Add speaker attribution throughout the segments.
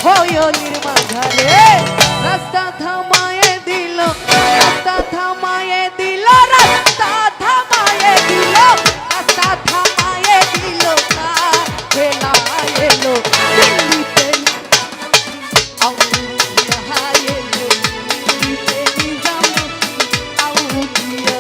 Speaker 1: হয়লির মাঝারে রাস্তা থামায়ে দিল, রাস্তা থামায়ে দিল, রাস্তা থামায়ে দিল, রাস্তা থামায়ে দিল, খেলা এলো দিল্লিতে আউলিয়া এলো দিল্লিতে নিজামুদ্দিন আউলিয়া।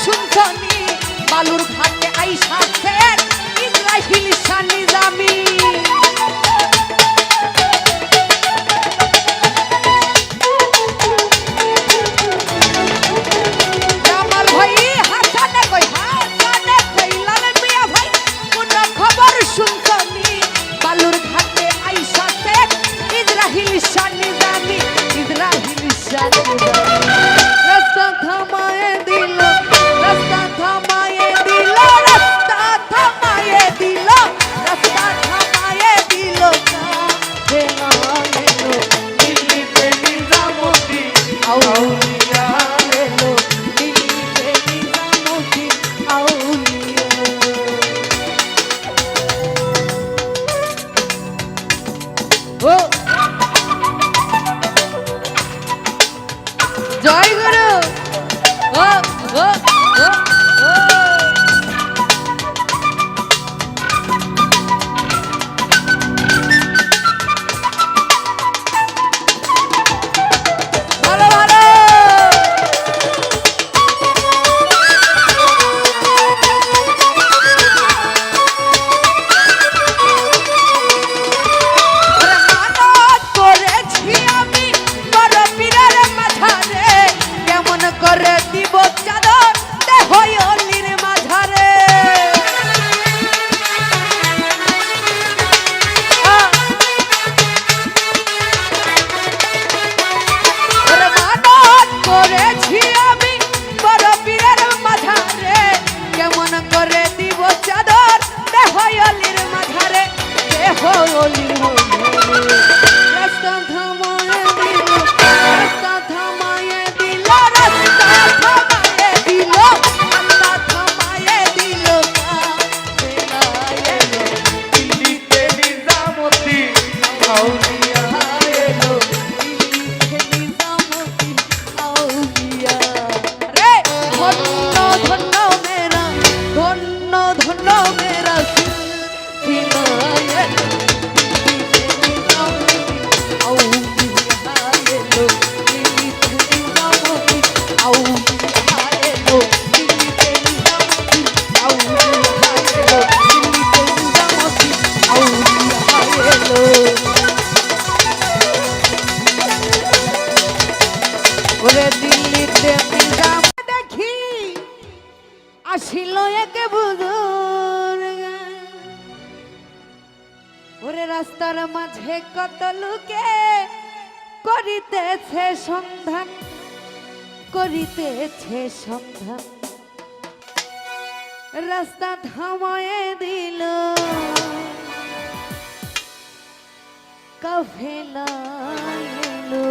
Speaker 1: শুনছনি বালুর ঘাটে আইসা সেন ইসরাইল শাহ নিজামী জামাল ভাই হাসানে কইলাল মিয়া ভাই কোন খবর শুনছনি বালুর ঘাটে আইসা সেন ইসরাইল শাহ নিজামী ইসরাইল শাহ নিজামী রাস্তা থামায়ে দিল, রাস্তা থামায়ে দিল, রাস্তা থামায়ে দিল, রাস্তা থামায়ে দিল, খেলা এলো দিল্লিতে নিজামুদ্দিন আউলিয়া এলো দিল্লিতে নিজামুদ্দিন আউলিয়া। ও জয় গুরু। ও ও ও ও ভালো ভালো মানত করেছি আমি বড় পীরের মাঝারে কেমন করে দিব চাদর হয়লির মাঝারে মানত করেছি আমি বড় পীরের মাঝারে কেমন করে দিব চাদর হয়লির মাঝারে হয়লির মাঝারে রাস্তা থামায়ে দিল, রাস্তা থামায়ে দিল, রাস্তা থামায়ে দিল, রাস্তা থামায়ে দিল, খেলা এলো
Speaker 2: দিল্লিতে নিজামুদ্দিন আউলিয়া
Speaker 1: এলো দিল্লিতে নিজামুদ্দিন আউলিয়া। রে ধন্য ধন্য মেরা ধন্য ধন্য মেরা সিলসিলা এলো দিল্লিতে নিজামুদ্দিন আউলিয়া এলো দিল্লিতে নিজামুদ্দিন আউলিয়া এলো দিল্লিতে নিজামুদ্দিন আউলিয়া এলো দিল্লিতে নিজামুদ্দিন আউলিয়া এলো। ওরে দিল্লিতে নিজাম দেখি আসিল একে বুজুর্গ ওরে রাস্তার মাঝে কত লোকে করিতেছে সন্ধান, করিতেছে সন্ধান রাস্তা থামায়ে দিল কাফেলা এলো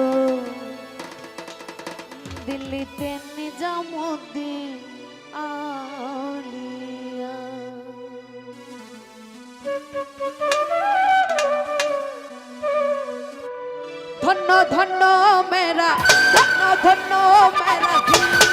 Speaker 1: দিল্লিতে নিজামুদ্দিন আউলিয়া। ধন্য ধন্য মেরা, ধন্য ধন্য মেরা দিল্লি।